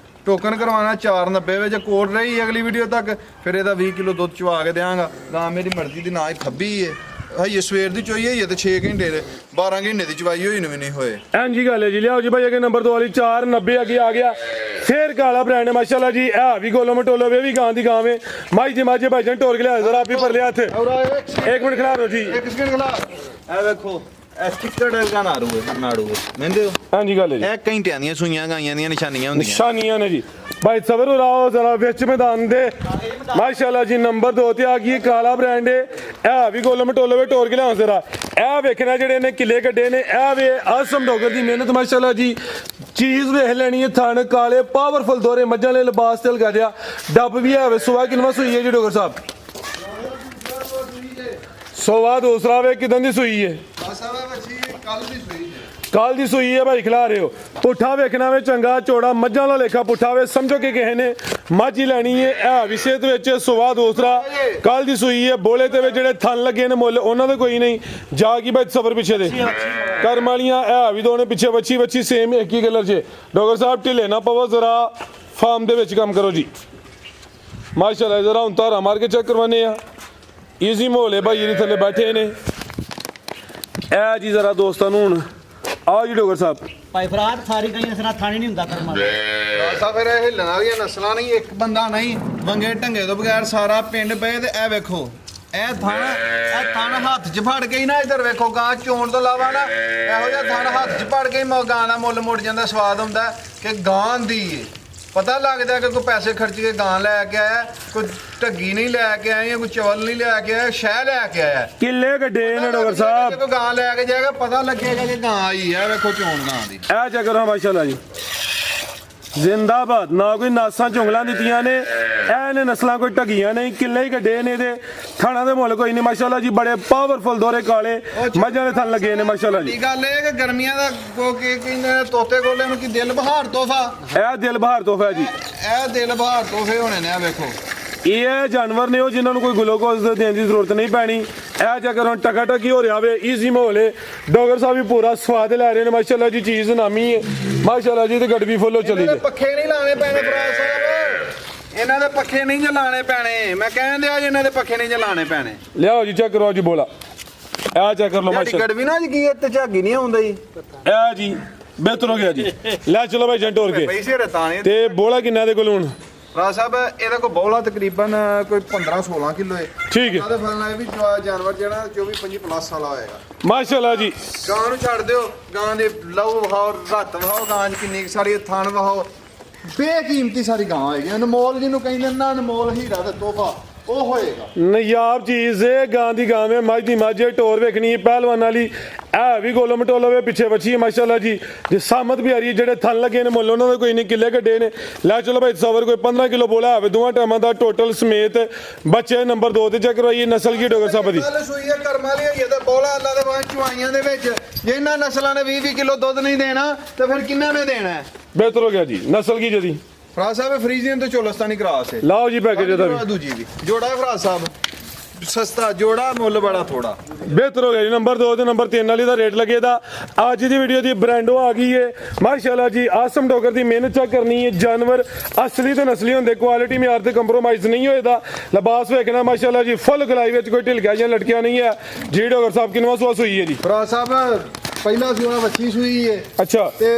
ਟੋਕਨ ਕਰਵਾਉਣਾ 490 ਵਿੱਚ ਕੋਡ ਰਹੀ ਅਗਲੀ ਵੀਡੀਓ ਤੱਕ। ਫਿਰ ਇਹਦਾ 20 ਕਿਲੋ ਦੁੱਧ ਚਵਾ ਕੇ ਦਿਆਂਗਾ। ਗਾਂ ਮੇਰੀ ਮਰਜ਼ੀ ਦੀ ਨਾ ਹੀ ਖੱਬੀ ਹੈ। ਹਈਏ ਸਵੇਰ ਦੀ ਚੋਈ ਹੈ ਤੇ 6 ਘੰਟੇ ਦੇ 12 ਘੰਟੇ ਦੀ ਚਵਾਈ ਹੋਈ ਵੀ ਨਹੀਂ ਹੋਏ। ਐਂਜੀ ਗੱਲ ਹੈ ਜੀ। ਲਿਆਓ ਜੀ ਭਾਈ ਅੱਗੇ ਨੰਬਰ 2 ਵਾਲੀ 490 ਅੱਗੇ ਆ ਗਿਆ। ਫੇਰ ਕਾਲਾ ਬ੍ਰਾਂਡ ਹੈ ਮਾਸ਼ਾਅੱਲਾ ਜੀ। ਇਹ ਵੀ ਗੋਲੋ ਮਟੋਲੋ ਵੇ ਵੀ ਗਾਂ ਦੀ ਗਾਂ ਵੇ। ਮਾਈ ਜੀ ਮਾਝੇ ਭਾਈਜਾਨ ਟੋਰ ਕੇ ਲਿਆ ਜ਼ਰਾ ਆਪੀ ਪਰ ਲਿਆ ਹੱਥ। ਇੱਕ ਮਿੰਟ ਖਿਲਾ ਰੋ ਜੀ। ਇੱਕ ਸਕਿੰਟ ਖਲਾ। ਇਹ ਵੇਖੋ ਇਹ ਸਟicker ਦਾ ਨਾੜੂ ਮਹਿੰਦੇ ਹੋ। ਹਾਂਜੀ ਗੱਲ ਹੈ ਜੀ। ਇਹ ਘੰਟਿਆਂ ਦੀਆਂ ਸੂਈਆਂ ਗਾਈਆਂ ਦੀਆਂ ਨਿਸ਼ਾਨੀਆਂ ਹੁੰਦੀਆਂ। ਨਿਸ਼ਾਨੀਆਂ ਨੇ ਜੀ। ਭਾਈ ਸਬਰ ਉਰਾਓ ਜ਼ਰਾ ਵਿੱਚ ਮੈਦਾਨ ਦੇ। ਮਾਸ਼ਾਅੱਲਾ ਜੀ ਨੰਬਰ 2 ਤੇ ਆ ਗਈ ਕਾਲਾ ਬ੍ਰਾਂਡ ਹੈ। ਇਹ ਵੀ ਗੋਲੋ ਮਟੋਲੋ ਵੇ ਟੋਰ ਕੇ ਲਿਆ ਜ਼ਰਾ। ਇਹ ਵੇਖਣਾ ਜਿਹੜੇ ਨੇ ਕਿੱਲੇ ਕੱਢੇ ਨੇ। ਇਹ ਵੇ ਆਸਮ ਡੋਗਰ ਦੀ ਮਿਹਨਤ ਮਾਸ਼ਾਅੱਲਾ ਜੀ। ਚੀਜ਼ ਵੇਖ ਲੈਣੀ ਹੈ। ਥਣ ਕਾਲੇ ਪਾਵਰਫੁਲ ਦੋਰੇ ਮੱਝਾਂ ਵਾਲੇ ਲਿਬਾਸ ਤੇ ਲਗਾ ਦਿਆ। ਡੱਬ ਵੀ ਹੈ। ਸੁਆ ਕਿੰਨਵਾਂ ਸੂਈ ਹੈ ਜੀ ਡੋਗਰ ਸਾਹਿਬ? ਸੋਵਾ ਦੂਸਰਾ ਵੇ ਕਿਦਾਂ ਦੀ ਸੂਈ ਹੈ ਫਰਾਜ ਸਾਹਿਬ ਬੱਚੀ ਕੱਲ ਦੀ ਸੂਈ ਹੈ ਕੱਲ ਦੀ ਸੂਈ ਹੈ ਭਾਈ ਖਿਲਾ ਰਹੇ ਹੋ ਪੁੱਠਾ ਵੇਖਣਾ ਵੇ ਚੰਗਾ ਚੋੜਾ ਮੱਝਾਂ ਵਾਲਾ ਲੇਖਾ ਪੁੱਠਾ ਵੇ ਸਮਝੋ ਕਿ ਕਿਸੇ ਨੇ ਮੱਝ ਹੀ ਲੈਣੀ ਹੈ ਇਹ ਵਿਸ਼ੇਤ ਵਿੱਚ ਸਵਾ ਦੂਸਰਾ ਕੱਲ ਦੀ ਸੂਈ ਹੈ ਬੋਲੇ ਤੇ ਵਿੱਚ ਜਿਹੜੇ ਥਣ ਲੱਗੇ ਨੇ ਮੁੱਲ ਉਹਨਾਂ ਦਾ ਕੋਈ ਨਹੀਂ ਜਾ ਕੀ ਭਾਈ ਸਬਰ ਪਿੱਛੇ ਦੇ ਕਰਮ ਵਾਲੀਆਂ ਇਹ ਵੀ ਦੋਨੇ ਪਿੱਛੇ ਬੱਚੀ ਸੇਮ ਇੱਕ ਹੀ ਕਲਰ 'ਚ ਡਾਕਟਰ ਸਾਹਿਬ ਢਿੱਲੇ ਨਾ ਪਵੋ ਜ਼ਰਾ ਫਾਰਮ ਦੇ ਵਿੱਚ ਕੰਮ ਕਰੋ ਜੀ ਮਾਸ਼ਾਅੱਲਾ ਜ਼ਰਾ ਹੁਣ ਤਾਰਾ ਮਾਰ ਕੇ ਚੈੱਕ ਕਰਵਾਨੇ ਆ ਈਜ਼ੀ ਮਾਹੌਲ ਹੈ ਭਾਈ ਜਿਹੜੇ ਥੱਲੇ ਬੈਠੇ ਨੇ ਇਹ ਜੀ ਜ਼ਰਾ ਦੋਸਤਾਂ ਨੂੰ ਹੁਣ ਆਓ ਜੀ ਡੋਗਰ ਸਾਹਿਬ ਭਾਈ ਫਰਾਦ ਸਾਰੀ ਗਈਆਂ ਸਰਾ ਥਾਣੀ ਨਹੀਂ ਹੁੰਦਾ ਕਰਮਾ ਫਰਾਜ ਫਿਰ ਇਹ ਹਿੱਲਣ ਵਾਲੀਆਂ ਨਸਲਾਂ ਨਹੀਂ ਇੱਕ ਬੰਦਾ ਨਹੀਂ ਵੰਗੇ ਢੰਗੇ ਤੋਂ ਬਗੈਰ ਸਾਰਾ ਪਿੰਡ ਪਏ ਤੇ ਇਹ ਵੇਖੋ ਇਹ ਥਣ ਹੱਥ 'ਚ ਫੜ ਕੇ ਹੀ ਨਾ ਇੱਧਰ ਵੇਖੋ ਗਾਂ ਚੋਣ ਤੋਂ ਇਲਾਵਾ ਨਾ ਇਹੋ ਜਿਹਾ ਥਣ ਹੱਥ 'ਚ ਫੜ ਕੇ ਹੀ ਗਾਂ ਦਾ ਮੁੱਲ ਮੁੜ ਜਾਂਦਾ ਸਵਾਦ ਹੁੰਦਾ ਕਿ ਗਾਂ ਦੀ ਪਤਾ ਲੱਗਦਾ ਕਿ ਕੋਈ ਪੈਸੇ ਖਰਚ ਕੇ ਗਾਂ ਲੈ ਕੇ ਆਇਆ ਕੋਈ ਢੱਗੀ ਨਹੀਂ ਲੈ ਕੇ ਆਇਆ ਕੋਈ ਚਵਲ ਨਹੀਂ ਲੈ ਕੇ ਆਇਆ ਸ਼ਹਿ ਲੈ ਕੇ ਆਇਆ ਕਿੱਲੇ ਗੱਡੇ ਨੇ ਡੋਗਰ ਸਾਹਿਬ ਕੋਈ ਗਾਂ ਲੈ ਕੇ ਜਾਏਗਾ ਪਤਾ ਲੱਗੇਗਾ ਕਿ ਗਾਂ ਆਈ ਹੈ ਵੇਖੋ ਚੋਣ ਗਾਂ ਦੀ ਇਹ ਚੈੱਕ ਕਰੋ ਮਾਸ਼ਾਅੱਲਾ ਜੀ ਜ਼ਿੰਦਾਬਾਦ ਨਾ ਕੋਈ ਨਾਸਾਂ ਝੁੰਗਲਾਂ ਦਿੱਤੀਆਂ ਨੇ ਇਹ ਨੇ ਨਸਲਾਂ ਕੋਈ ਢਗੀਆਂ ਨਹੀਂ ਕਿੱਲੇ ਹੀ ਗੱਡੇ ਨੇ ਇਹਦੇ ਥਾਣਾ ਦੇ ਮੁੱਲ ਕੋਈ ਨਹੀਂ ਮਾਸ਼ਾਅੱਲਾ ਜੀ ਬੜੇ ਪਾਵਰਫੁਲ ਦੋਰੇ ਕਾਲੇ ਮੱਝਾਂ ਦੇ ਥਣ ਲੱਗੇ ਨੇ ਮਾਸ਼ਾਅੱਲਾ ਜੀ ਗੱਲ ਇਹ ਕਿ ਗਰਮੀਆਂ ਦਾ ਕੋ ਕੀ ਕਹਿੰਦੇ ਨੇ ਤੋਤੇ ਕੋਲੇ ਨੂੰ ਕੀ ਦਿਲ ਬਹਾਰ ਤੋਹਫਾ ਇਹ ਦਿਲ ਬਹਾਰ ਤੋਹਫਾ ਜੀ ਇਹ ਦਿਲ ਬਹਾਰ ਤੋਹਫੇ ਹੋਣੇ ਨੇ ਆ ਵੇਖੋ ਇਹ ਜਾਨਵਰ ਨੇ ਉਹ ਜਿਨ੍ਹਾਂ ਨੂੰ ਕੋਈ ਗਲੂਕੋਜ਼ ਦੇਣ ਦੀ ਜ਼ਰੂਰਤ ਨਹੀਂ ਪੈਣੀ ਇਹ ਜੇਕਰ ਹੁਣ ਟਕਾ ਟਕੀ ਹੋ ਰਿਹਾ ਵੇ ਈਜ਼ੀ ਮਾਹੌਲ ਹੈ ਡੋਗਰ ਸਾਹਿਬ ਵੀ ਪੂਰਾ ਸਵਾਦ ਲੈ ਰਹੇ ਨੇ ਮਾਸ਼ਾਅੱਲਾ ਜੀ ਚੀਜ਼ ਨਾਮੀ ਹੈ ਮਾਸ਼ਾਅੱਲਾ ਜੀ ਤੇ ਗੜਵੀ ਫੁੱਲੋ ਚਲੀ ਇਹਨਾਂ ਜੇ ਦੇ ਪੱਖੇ ਨਹੀਂ ਲਾਣੇ ਪੈਣੇ ਫਰਾਜ ਸਾਹਿਬ ਇਹਨਾਂ ਦੇ ਪੱਖੇ ਨਹੀਂ ਜਲਾਣੇ ਪੈਣੇ ਮੈਂ ਕਹਿੰਦੇ ਆ ਇਹਨਾਂ ਦੇ ਪੱਖੇ ਨਹੀਂ ਜਲਾਣੇ ਪੈਣੇ ਲਿਆਓ ਜੀ ਚੈੱਕ ਕਰੋ ਜੀ ਬੋਲਾ ਇਹ ਚੈੱਕ ਕਰ ਲਓ ਮਾਸ਼ਾਅੱਲਾ ਗੜਵੀ ਨਾ ਜੀ ਕੀ ਤੇ ਝਾਗੀ ਨਹੀਂ ਆਉਂਦਾ ਜੀ ਇਹ ਜੀ ਬਿਹਤਰ ਹੋ ਗਿਆ ਜੀ ਲੈ ਚਲੋ ਭਾਈ ਜੰਟ ਹੋਰ ਕੇ ਪੈਸੇ ਰਤਾਣੇ ਤੇ ਬੋਲਾ ਕਿੰਨਾ ਦੇ ਕੋਲ ਹੁਣ ਫਰਾਜ ਸਾਹਿਬ ਇਹਦਾ ਕੋਈ ਬੌਲਾ ਤਕਰੀਬਨ ਕੋਈ 15-16 ਕਿਲੋ ਹੈ ਠੀਕ ਹੈ ਉਹਦੇ ਫਲਣਾ ਇਹ ਵੀ ਜਾਨਵਰ ਜਿਹੜਾ 24-25 ਪਲੱਸ ਵਾਲਾ ਹੋਏਗਾ ਮਾਸ਼ਾਅੱਲਾ ਜੀ ਗਾਂ ਨੂੰ ਛੱਡ ਦਿਓ ਗਾਂ ਦੇ ਲਹੂ ਵਹਾਓ ਰੱਤ ਵਹਾਓ ਗਾਂ 'ਚ ਕਿੰਨੀ ਕੁ ਸਾਰੀ ਥਣ ਵਹਾਓ ਬੇਕੀਮਤੀ ਸਾਰੀ ਗਾਂ ਹੋਏਗੀ ਅਨਮੋਲ ਜਿਹਨੂੰ ਕਹਿੰਦੇ ਨਾ ਅਨਮੋਲ ਹੀਰਾ ਤੇ ਤੋਹਫਾ ਉਹ ਹੋਏਗਾ ਨਯਾਬ ਚੀਜ਼ ਏ ਗਾਂ ਦੀ ਗਾਂ ਵੇ ਮੱਝ ਦੀ ਮੱਝ ਏ ਟੋਰ ਵੇਖਣੀ ਪਹਿਲਵਾਨ ਵਾਲੀ ਇਹ ਵੀ ਗੋਲੋ ਮਟੋਲੋ ਵੇ ਪਿੱਛੇ ਬੱਚੀ ਮਾਸ਼ਾਅੱਲਾ ਜੀ ਜੇ ਸਾਮਤ ਵੀ ਆ ਰਹੀ ਜਿਹੜੇ ਥਣ ਲੱਗੇ ਨੇ ਮੁੱਲ ਉਹਨਾਂ ਦੇ ਕੋਈ ਨਹੀਂ ਕਿੱਲੇ ਗੱਡੇ ਨੇ ਲੈ ਚਲੋ ਭਾਈ ਸਵਰ ਕੋਈ 15 ਕਿਲੋ ਬੋਲਾ ਹੋਵੇ ਦੋਵਾਂ ਟਾਈਮਾਂ ਦਾ ਟੋਟਲ ਸਮੇਤ ਬੱਚੇ ਨੰਬਰ 2 ਤੇ ਚੈੱਕ ਕਰਵਾਈਏ ਨਸਲ ਕੀ ਡੋਗਰ ਸਾਹਿਬ ਦੀ ਗੱਲ ਸੂਈ ਹੈ ਕਰਮ ਵਾਲੀ ਹੋਈ ਹੈ ਤੇ ਬੋਲਾ ਅੱਲਾ ਦੇ ਬਾਅਦ ਚੁਆਈਆਂ ਦੇ ਵਿੱਚ ਜੇ ਇਹਨਾਂ ਨਸਲਾਂ ਨੇ 20 ਕਿਲੋ ਦੁੱਧ ਨਹੀਂ ਦੇਣਾ ਤੇ ਫਿਰ ਕਿੰਨਾ ਨੇ ਦੇਣਾ ਹੈ ਬਿਹਤਰ ਹੋ ਗਿਆ ਜੀ ਨਸਲ ਕੀ ਜਦੀ ਫਰਾਜ ਸਾਹਿਬ ਫਰੀਜ਼ੀਅਨ ਤੇ ਚੋਲਸਤਾਨੀ ਕਰਾਸ ਹੈ ਲਾਓ ਜੀ ਪੈਕੇਜ ਇਹਦਾ ਵੀ ਦੂਜੀ ਵੀ ਜੋੜਾ ਹੈ ਫਰਾਜ ਸਾਹਿਬ ਸਸਤਾ ਜੋੜਾ ਮੁੱਲ ਬੜਾ ਥੋੜਾ ਬਿਹਤਰ ਹੋ ਗਿਆ ਜੀ ਨੰਬਰ 2 ਤੇ ਨੰਬਰ 3 ਵਾਲੀ ਦਾ ਰੇਟ ਲੱਗੇਦਾ ਅੱਜ ਦੀ ਵੀਡੀਓ ਦੀ ਬ੍ਰਾਂਡੋ ਆ ਗਈ ਏ ਮਾਸ਼ਾਅੱਲਾ ਜੀ ਆਸਮ ਡੋਗਰ ਦੀ ਮਿਹਨਤ ਚੈੱਕ ਕਰਨੀ ਹੈ ਜਾਨਵਰ ਅਸਲੀ ਤੇ ਨਸਲੀ ਹੁੰਦੇ ਕੁਆਲਿਟੀ ਮਿਆਰ ਤੇ ਕੰਪਰੋਮਾਈਜ਼ ਨਹੀਂ ਹੋਏਦਾ ਲਿਬਾਸ ਵੇਖਣਾ ਮਾਸ਼ਾਅੱਲਾ ਜੀ ਫੁੱਲ ਗਲਾਈ ਵਿੱਚ ਕੋਈ ਢਿਲਕਾ ਜਾਂ ਲਟਕਿਆ ਨਹੀਂ ਹੈ ਜੀ ਡੋਗਰ ਸਾਹਿਬ ਕਿੰਨਵਾਂ ਸੂਆ ਸੂਈ ਹੈ ਜੀ ਫਰਾਜ ਸਾਹਿਬ ਪਹਿਲਾ ਸੂਆ ਵੱਛੀ ਸੂਈ ਹੈ ਅੱਛਾ ਤੇ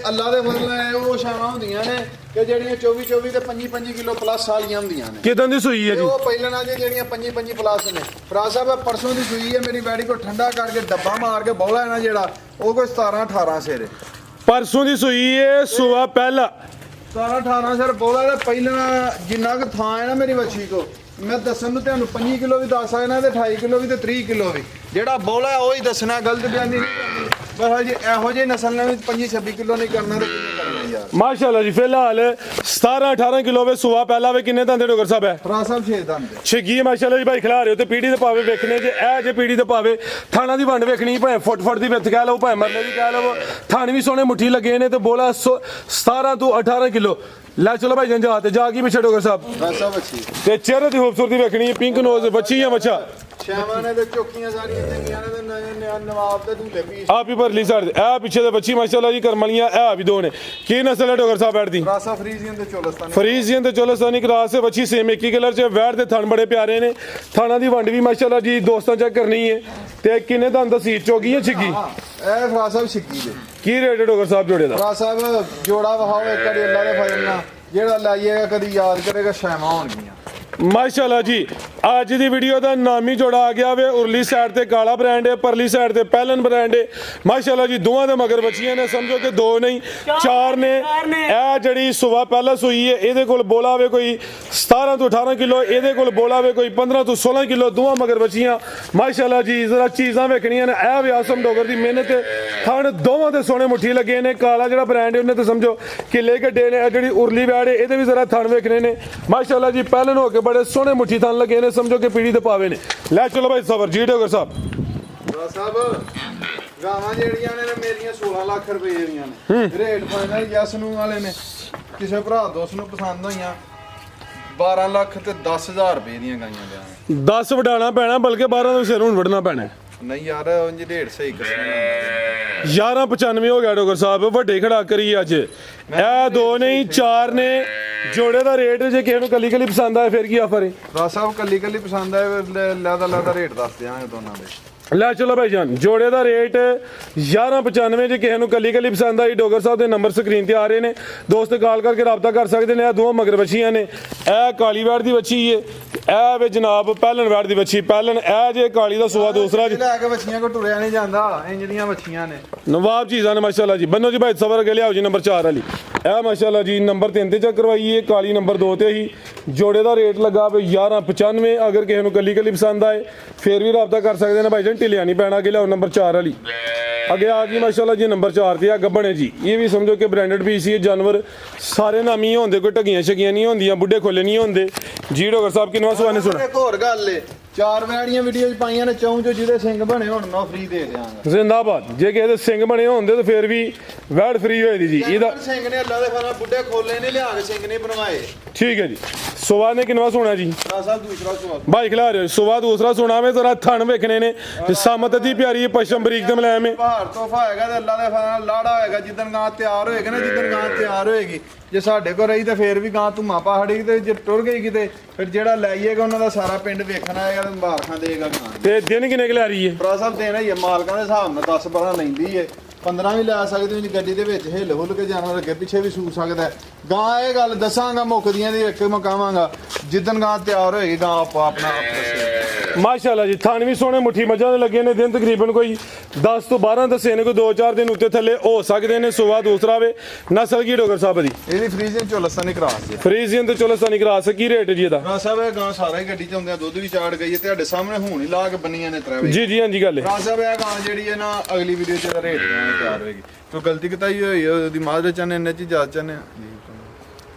ਅੱਲਾ ਦੇ ਫਜ਼ਲ ਨਾਲ ਉਹ ਸ਼ਾਨਾਂ ਹੁੰਦੀਆਂ ਨੇ ਕਿ ਜਿਹੜੀਆਂ 24 ਤੇ 25 ਕਿਲੋ ਪਲੱਸ ਵਾਲੀਆਂ ਹੁੰਦੀਆਂ ਨੇ ਕਿਦਾਂ ਦੀ ਸੂਈ ਹੈ ਤੇ ਜੀ ਉਹ ਪਹਿਲਾਂ ਨਾਲ ਜਿਹੜੀਆਂ 25 ਪਲੱਸ ਨੇ ਫਰਾਜ ਸਾਹਿਬ ਪਰਸੋਂ ਦੀ ਸੂਈ ਹੈ ਮੇਰੀ ਬੈਡੀ ਕੋ ਠੰਡਾ ਕਰਕੇ ਡੱਬਾ ਮਾਰ ਕੇ ਬੌਲਾ ਹੈ ਨਾ ਜਿਹੜਾ ਉਹ ਕੋਈ 17-18 ਸਿਰ ਪਰਸੋਂ ਦੀ ਸੂਈ ਹੈ ਸੂਆ ਪਹਿਲਾ 17-18 ਸਿਰ ਬੌਲਾ ਦਾ ਪਹਿਲਾਂ ਜਿੰਨਾ ਕੁ ਥਾਂ ਹੈ ਨਾ ਮੇਰੀ ਵੱਛੀ ਕੋ ਮੈਂ ਦੱਸਣ ਨੂੰ ਤੁਹਾਨੂੰ 25 ਕਿਲੋ ਵੀ ਦੱਸ ਸਕਦਾ ਤੇ 28 ਕਿਲੋ ਵੀ ਤੇ 30 ਕਿਲੋ ਵੀ ਜਿਹੜਾ ਬੌਲਾ ਹੈ ਉਹ ਹੀ ਦੱਸਣਾ ਗਲਤ ਬਿਆਨੀ ਨਹੀਂ ਕਰਨੀ ਬਸ ਹਜੇ ਇਹੋ ਜਿਹੇ ਨਸਲ ਨੇ ਵੀ 25-26 ਕਿਲੋ ਨਹੀਂ ਕਰਨਾ ਤੇ ਕਿੰਨੇ ਕਰਨਾ ਯਾਰ ਮਾਸ਼ਾਅੱਲਾ ਜੀ ਫਿਲਹਾਲ 17-18 ਕਿਲੋ ਵੇ ਸੂਆ ਪਹਿਲਾ ਵੇ ਕਿੰਨੇ ਦੰਦੇ ਡੋਗਰ ਸਾਹਿਬ ਹੈ ਫਰਾਜ ਸਾਹਿਬ 6 ਦੰਦ ਛਿੱਗੀ ਮਾਸ਼ਾਅੱਲਾ ਜੀ ਭਾਈ ਖਿਲਾ ਰਹੇ ਹੋ ਤੇ ਪੀੜੀ ਦੇ ਪਾਵੇ ਵੇਖਣੇ ਜੇ ਇਹ ਜੇ ਪੀੜੀ ਦੇ ਪਾਵੇ ਥਾਣਾ ਦੀ ਵੰਡ ਵੇਖਣੀ ਭਾਵੇਂ ਫੁੱਟ ਦੀ ਵਿੱਥ ਕਹਿ ਲਓ ਭਾਵੇਂ ਮਰਲੇ ਦੀ ਕਹਿ ਲਓ ਥਾਣ ਵੀ ਸੋਹਣੇ ਮੁੱਠੀ ਲੱਗੇ ਨੇ ਤੇ ਬੋਲਾ 17 ਤੋਂ 18 ਕਿਲੋ ਲੈ ਚਲੋ ਭਾਈ ਜੰਜਾ ਤੇ ਜਾ ਕੇ ਪਿੱਛੇ ਡੋਗਰ ਸਾਹਿਬ ਫਰਾਜ ਸਾਹਿਬ ਵੱਛੀ ਤੇ ਚਿਹਰੇ ਦੀ ਖੂਬਸੂਰਤੀ ਵੇਖਣੀ ਹੈ ਪਿੰਕ ਨੋਜ਼ ਬੱਚੀ ਜਾਂ ਬੱਚਾ ਸ਼ਾਮਾਂ ਨੇ ਤੇ ਚੌਕੀਆਂ ਸਾਰੀਆਂ ਚੰਗੀਆਂ ਨੇ ਤੇ ਨਵਾਬ ਦੇ ਢੂਲੇ ਪੀਸ ਆਪ ਹੀ ਪਰਲੀ ਸਾਈਡ ਤੇ ਇਹ ਪਿੱਛੇ ਦੇ ਬੱਚੀ ਮਾਸ਼ਾਅੱਲਾ ਜੀ ਕਰਮਲੀਆਂ ਇਹ ਵੀ ਦੋ ਨੇ ਕੀ ਨਸਲ ਹੈ ਡੋਗਰ ਸਾਹਿਬ ਬੈਠ ਦੀ ਫਰਾਜ ਸਾਹਿਬ ਫਰੀਜ਼ੀਅਨ ਤੇ ਚੋਲਸਤਾਨੀ ਫਰੀਜ਼ੀਅਨ ਤੇ ਚੋਲਸਤਾਨੀ ਕਰਾਸ ਹੈ ਬੱਚੀ ਸੇਮ ਇੱਕ ਹੀ ਕਲਰ ਚ ਵੈੜ ਦੇ ਥਣ ਬੜੇ ਪਿਆਰੇ ਨੇ ਥਾਣਾ ਦੀ ਵੰਡ ਵੀ ਮਾਸ਼ਾਅੱਲਾ ਜੀ ਦੋਸਤਾਂ ਚੈੱਕ ਕਰਨੀ ਹੈ ਤੇ ਕਿੰਨੇ ਦਾ ਅੰਦਰ ਸੀਟ ਚੋਗੀ ਹੈ ਛਿੱਗੀ ਇਹ ਫਰਾਜ ਸਾਹਿਬ ਛਿੱਕੀ ਦੇ ਕੀ ਰੇਟ ਹੈ ਡੋਗਰ ਸਾਹਿਬ ਜੋੜੇ ਦਾ ਫਰਾਜ ਸਾਹਿਬ ਜੋੜਾ ਵਹਾਓ ਇੱਕ ਵਾਰੀ ਅੱਲਾ ਦੇ ਫਜ਼ਲ ਨਾਲ ਜਿਹੜਾ ਲਾਈਏਗਾ ਕਦੀ ਯਾਦ ਕਰੇਗਾ ਸ਼ਾਮਾਂ ਹੋਣਗੀਆਂ ਮਾਸ਼ਾਅੱਲਾ ਜੀ ਅੱਜ ਦੀ ਵੀਡੀਓ ਦਾ ਨਾਮੀ ਜੋੜਾ ਆ ਗਿਆ ਵੇ ਉਰਲੀ ਸਾਈਡ ਤੇ ਕਾਲਾ ਬ੍ਰਾਂਡ ਹੈ ਪਰਲੀ ਸਾਈਡ ਤੇ ਪਹਿਲਨ ਬ੍ਰਾਂਡ ਹੈ ਮਾਸ਼ਾਅੱਲਾ ਜੀ ਦੋਵਾਂ ਦੇ ਮਗਰ ਬੱਚੀਆਂ ਨੇ ਸਮਝੋ ਕਿ 2 ਨਹੀਂ 4 ਨੇ ਇਹ ਜਿਹੜੀ ਸੂਆ ਪਹਿਲਾ ਸੂਈ ਹੈ ਇਹਦੇ ਕੋਲ ਬੋਲਾ ਵੇ ਕੋਈ 17 ਤੋਂ 18 ਕਿਲੋ ਇਹਦੇ ਕੋਲ ਬੋਲਾ ਵੇ ਕੋਈ 15 ਤੋਂ 16 ਕਿਲੋ ਦੋਵਾਂ ਮਗਰ ਬੱਚੀਆਂ ਮਾਸ਼ਾਅੱਲਾ ਜੀ ਜ਼ਰਾ ਚੀਜ਼ਾਂ ਵੇਖਣੀਆਂ ਨੇ ਇਹ ਵੀ ਆਸਮ ਡੋਗਰ ਦੀ ਮਿਹਨਤ ਥਣ ਦੋਵਾਂ ਦੇ ਸੋਹਣੇ ਮੁੱਠੀ ਲੱਗੇ ਨੇ ਕਾਲਾ ਜਿਹੜਾ ਬ੍ਰਾਂਡ ਹੈ ਉਹਨੇ ਤੇ ਸਮਝੋ ਕਿੱਲੇ ਗੱਡੇ ਨੇ ਜਿਹੜੀ ਉਰਲੀ ਵੈੜ ਹੈ ਇਹਦੇ ਵੀ ਜ਼ਰਾ ਥਣ ਵੇਖਣੇ ਨੇ ਮਾਸ਼ਾਅੱਲਾ ਜੀ ਪਹਿਲਨ ਹੋ ਕੇ ਬੜੇ ਸੋਹਣੇ ਮੁੱਠੀ ਥਣ ਲੱਗੇ ਨੇ, ਸਮਝੋ ਕਿ ਪੀੜੀ ਦੇ ਪਾਵੇ ਨੇ। ਲੈ ਚਲੋ ਭਾਈ ਸਬਰ ਜੀ ਡੋਗਰ ਸਾਹਿਬ। ਸਾਹਿਬ ਗਾਵਾਂ ਜਿਹੜੀਆਂ ਨੇ ਮੇਰੀਆਂ 16 ਲੱਖ ਰੁਪਏ ਦੀਆਂ ਨੇ, ਰੇਟ ਫਾਈਨਲ ਯਸ ਨੂੰ ਵਾਲੇ ਨੇ, ਕਿਸੇ ਭਰਾ ਦੋਸਤ ਨੂੰ ਪਸੰਦ ਹੋਈਆਂ 12 ਲੱਖ ਤੇ 10,000 ਰੁਪਏ ਦੀਆਂ ਗਾਈਆਂ ਦਿਆਂਗੇ। 10 ਵਡਾਣਾ ਪੈਣਾ, ਬਲਕਿ 12 ਦੇ ਸਿਰ ਹੁਣ ਵੜਨਾ ਪੈਣਾ। ਨਹੀਂ ਯਾਰ ਉਂਝ ਰੇਟ ਸਹੀ ਕਸਮ 1195 ਹੋ ਗਿਆ ਡੋਗਰ ਸਾਹਿਬ, ਵੱਡੇ ਖੜਾ ਕਰੀ ਅੱਜ। ਇਹ 2 ਨਹੀਂ 4 ਨੇ, ਜੋੜੇ ਦਾ ਰੇਟ ਜੇ ਕਿਸੇ ਨੂੰ ਕੱਲੀ ਕੱਲੀ ਪਸੰਦ ਆਏ ਫਿਰ ਕੀ ਆਫਰ ਹੈ? ਰਾਜ ਸਾਹਿਬ ਕੱਲੀ ਕੱਲੀ ਪਸੰਦ ਆਏ ਲੈਦਾ ਰੇਟ ਦੱਸ ਦਿਆਂਗੇ ਦੋਨਾਂ ਦੇ। ਲੈ ਚਲੋ ਭਾਈ ਜਾਨ, ਜੋੜੇ ਦਾ ਰੇਟ 1195 ਜੇ ਕਿਸੇ ਨੂੰ ਕੱਲੀ ਕੱਲੀ ਪਸੰਦ ਆਈ, ਡੋਗਰ ਸਾਹਿਬ ਦੇ ਨੰਬਰ ਸਕਰੀਨ ਤੇ ਆ ਰਹੇ ਨੇ, ਦੋਸਤ ਕਾਲ ਕਰਕੇ ਰਾਬਤਾ ਕਰ ਸਕਦੇ ਨੇ। ਇਹ ਦੋਵਾਂ ਮਗਰ ਬੱਚੀਆਂ ਨੇ, ਇਹ ਕਾਲੀ ਵੈੜ ਦੀ ਬੱਚੀ ਏ, ਇਹ ਵੇ ਜਨਾਬ ਪਹਿਲਣ ਵੈੜ ਦੀ ਬੱਚੀ। ਪਹਿਲਣ ਇਹ ਜੇ ਕਾਲੀ ਦਾ ਸੂਆ ਦੂਸਰਾ ਜੀ, ਲੈ ਕੇ ਬੱਚੀਆਂ ਕੋ ਟੁਰਿਆ ਨਹੀਂ ਜਾਂਦਾ, ਇੰਜ ਦੀਆਂ ਬੱਚੀਆਂ ਨੇ। ਨਵਾਬ ਚੀਜ਼ਾਂ ਨੇ ਮਾਸ਼ਾਅੱਲਾ ਜੀ। ਬੰਨੋ ਜੀ ਭਾਈ ਸਬਰ ਅਗੇ ਲਿਆਓ ਜੀ ਨੰਬਰ 4 ਵਾਲੀ। ਇਹ ਮਾਸ਼ਾਅੱਲਾ ਜੀ ਨੰਬਰ 3 ਤੇ ਚੱਕ ਕਰਵਾਈਏ, ਕਾਲੀ ਨੰਬਰ 2 ਤੇ ਹੀ। ਜੋੜੇ ਦਾ ਰੇਟ ਲੱਗਾ ਵੇ 1195। ਅਗਰ ਕਿਸੇ ਨੂੰ ਕੱਲੀ ਕੱਲੀ ਪਸੰਦ ਆਏ ਫਿਰ ਵੀ ਰਾਬਤਾ ਕਰ ਸਕਦੇ ਨੇ ਭਾਈ ਜਾਨ, ਢਿੱਲਿਆ ਨਹੀਂ ਪੈਣਾ। ਅਗੇ ਲਿਆਓ ਨੰਬਰ 4 ਵਾਲੀ। ਅੱਗੇ ਆ ਗਈ ਮਾਸ਼ਾਅੱਲਾ ਜੀ ਨੰਬਰ 4 ਤੇ ਆ ਗੱਬਣ ਹੈ ਜੀ। ਇਹ ਵੀ ਸਮਝੋ ਕਿ ਬ੍ਰਾਂਡਡ ਪੀਸ ਹੀ ਜਾਨਵਰ ਸਾਰੇ ਨਾਮੀ ਹੁੰਦੇ, ਕੋਈ ਢਗੀਆਂ ਛਗੀਆਂ ਨਹੀਂ ਹੁੰਦੀਆਂ, ਬੁੱਢੇ ਖੋਲੇ ਨਹੀਂ ਹੁੰਦੇ ਜੀ। ਡੋਗਰ ਸਾਹਿਬ ਕਿੰਨਵਾ ਸਵਾਨੇ ਸੁਣਾ। ਇੱਕ ਹੋਰ ਗੱਲ ਏ, 4 ਵੈੜੀਆਂ ਵੀਡੀਓ ਚ ਪਾਈਆਂ ਨੇ, ਚੌਂ ਚੋਂ ਜਿਹਦੇ ਸਿੰਘ ਬਣੇ ਹੁਣ ਮੈਂ ਫ੍ਰੀ ਦੇ ਦਿਆਂਗਾ। ਜ਼ਿੰਦਾਬਾਦ। ਜੇ ਕਿਸੇ ਦੇ ਸਿੰਘ ਬਣੇ ਹੁੰਦੇ ਤਾਂ ਫਿਰ ਵੀ ਵੈੜ ਫ੍ਰੀ ਹੋਏ ਦੀ ਜੀ। ਇਹਦਾ ਸਿੰਘ ਨੇ ਅੱਲਾ ਦੇ ਫਾਨਾ ਬੁੱਢੇ ਖੋਲੇ ਨੇ ਲਿਆ ਕੇ ਸਿੰਘ ਨੇ ਬਣਵਾਏ। ਠੀਕ ਹੈ ਜੀ। ਸੁਵਾ ਨੇ ਕਿੰਨਵਾ ਸੋਣਾ ਜੀ? ਰਾਜ ਸਾਹਿਬ ਦੂਸਰਾ ਸਵਾਲ ਬਾਈ ਖਿਲਾ ਰਹੇ ਸੁਵਾ ਦੂਸਰਾ ਸੁਣਾ ਵੇ ਜ਼ਰਾ ਥਣ ਵੇਖਣੇ ਨੇ, ਸਮਤ ਦੀ ਪਿਆਰੀ ਪਸ਼ਮ ਬਰੀਕ ਤੇ ਮਲਾਇਮ ਹੈ। ਪਹਾੜ ਤੋਹਫਾ ਹੋਏਗਾ ਤੇ ਅੱਲਾ ਦੇ ਫਾਨਾ ਲਾੜਾ ਹੋਏਗਾ। ਜਿੱਦਣ ਗਾਂ ਤਿਆਰ ਹੋਏਗਾ ਨਾ, ਜਿੱਦਣ ਗਾਂ ਤਿਆਰ ਹੋਏਗੀ, ਜੇ ਸਾਡੇ ਕੋਲ ਰਹੀ ਤੇ ਫੇਰ ਵੀ ਗਾਂ ਧੁੰਮਾ ਪਹਾੜੀ, ਤੇ ਜੇ ਟੁਰ ਗਈ ਕਿਤੇ ਫਿਰ ਜਿਹੜਾ ਲਾਈਏਗਾ ਉਹਨਾਂ ਦਾ ਸਾਰਾ ਪਿੰਡ ਵੇਖਣਾ ਆਏਗਾ ਤੇ ਮੁਬਾਰਕਾਂ ਦੇਗਾ ਗਾਂ। ਤੇ ਦਿਨ ਕਿੰਨੇ ਕੁ ਲੈ ਰਹੀ ਹੈ? ਭਰਾ ਸਾਹਿਬ ਦੇਣਾ ਹੀ ਹੈ, ਮਾਲਕਾਂ ਦੇ ਹਿਸਾਬ ਨਾਲ 10-12 ਲੈਂਦੀ ਏ, 15 ਵੀ ਲੈ ਸਕਦੇ ਹੋ ਜੀ। ਗੱਡੀ ਦੇ ਵਿੱਚ ਹਿੱਲ ਹੁੱਲ ਕੇ ਜਾਨਵਰ ਅੱਗੇ ਪਿੱਛੇ ਵੀ ਸੂ ਸਕਦਾ ਹੈ। ਗਾਂ ਇਹ ਗੱਲ ਦੱਸਾਂਗਾ ਮੁੱਕਦੀਆਂ ਦੀ ਇੱਕ ਮਕਾਵਾਂਗਾ, ਜਿੱਦਣ ਗਾਂ ਤਿਆਰ ਹੋਏਗੀ ਗਾਂ ਆਪਣਾ ਆਪ ਦੱਸੇ। ਮਾਸ਼ਾਅੱਲਾ ਜੀ ਥਣ ਵੀ ਸੋਹਣੇ ਮੁੱਠੀ ਮੱਝਾਂ ਦੇ ਲੱਗੇ ਨੇ। ਦਿਨ ਤਕਰੀਬਨ ਕੋਈ 10 ਤੋਂ 12 ਦੱਸੇ ਨੇ, ਕੋਈ 2-4 ਦਿਨ ਉੱਤੇ ਥੱਲੇ ਹੋ ਸਕਦੇ ਨੇ। ਸੁਵਾ ਦੂਸਰਾ ਵੇ। ਨਸਲ ਕੀ ਡੋਗਰ ਸਾਹਿਬ ਦੀ? ਇਹਦੀ ਫਰੀਜ਼ਿੰਗ ਝੋਲਸਾਨੀ ਕਰਾਸ ਜੀ। ਫਰੀਜ਼ੀਅਨ ਤੇ ਚੋਲਸਤਾਨੀ ਕਰਾਸ। ਕੀ ਰੇਟ ਜੀ ਇਹਦਾ? ਭਰਾ ਸਾਹਿਬ ਇਹ ਗਾਂ ਸਾਰਾ ਹੀ ਗੱਡੀ ਚ ਆਉਂਦਿਆਂ ਦੁੱਧ ਵੀ ਚਾੜ ਗਈ ਹੈ, ਤੁਹਾਡੇ ਸਾਹਮਣੇ ਹੁਣ ਹੀ ਲਾ ਕੇ ਬੰਨੀਆਂ ਨੇ ਤਰਾਵੇ। ਜੀ ਜੀ ਹਾਂਜੀ ਗੱਲ ਹੈ। ਭਰਾ ਸਾਹਿਬ ਇਹ ਗਾਂ ਜਿਹੜੀ ਹੈ ਨਾ, ਅਗਲੀ ਵੀਡੀਓ ਚ ਇਹਦਾ ਰੇਟ ਤਿਆਰ ਹੋਏਗੀ। ਕੋਈ ਗਲਤੀ ਕਿਤਾਈ ਹੋਈ ਉਹਦੀ ਮਾਦ ਚਾਹਨੇ ਇੰਨੇ ਚ ਹੀ ਜਾ ਚਾਹਨੇ।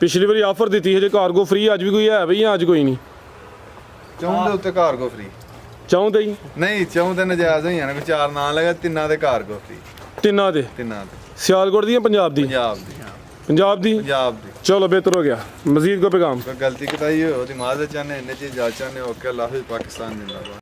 ਪਿਛਲੀ ਵਾਰੀ ਆਫਰ ਦਿੱਤੀ ਹੈ ਜੇ ਕਾਰਗੋ ਫ੍ਰੀ, ਅੱਜ ਵੀ ਕੋਈ ਹੈ ਬਈ? ਅੱਜ ਕੋਈ ਨਹੀਂ। ਚੌਂ ਦੇ ਉੱਤੇ ਕਾਰਗੋ ਫ੍ਰੀ ਚਾਹੁੰਦੇ ਹੀ ਨਹੀਂ, ਚੌਂ ਤੇ ਨਜਾਇਜ਼ ਹੋਈਆਂ ਨੇ, ਕੋਈ 4 ਨਾਂ ਲਗਾ, ਤਿੰਨਾਂ ਦੇ ਕਾਰਗੋ ਫ੍ਰੀ। ਤਿੰਨਾਂ ਦੇ? ਤਿੰਨਾਂ ਦੇ ਸਿਆਲਕੋਟ ਦੀ ਜਾਂ ਪੰਜਾਬ ਦੀ? ਪੰਜਾਬ ਦੀ। ਪੰਜਾਬ ਦੀ। ਪੰਜਾਬ ਦੀ। ਚਲੋ ਬਿਹਤਰ ਹੋ ਗਿਆ। ਮਜ਼ੀਦ ਕੋ ਪੈਗਾਮ? ਕੋਈ ਗਲਤੀ ਕਿਤਾਈ ਹੋਈ ਉਹਦੀ ਮਾਦ ਚਾਹਨੇ ਇੰਨੇ ਚ ਹੀ ਜਾ ਚਾਹਨੇ। ਓਕੇ, ਅੱਲਾਹ ਹਾਫਿਜ਼, ਪਾਕਿਸਤਾਨ ਜਿੰਦਾਬਾਦ।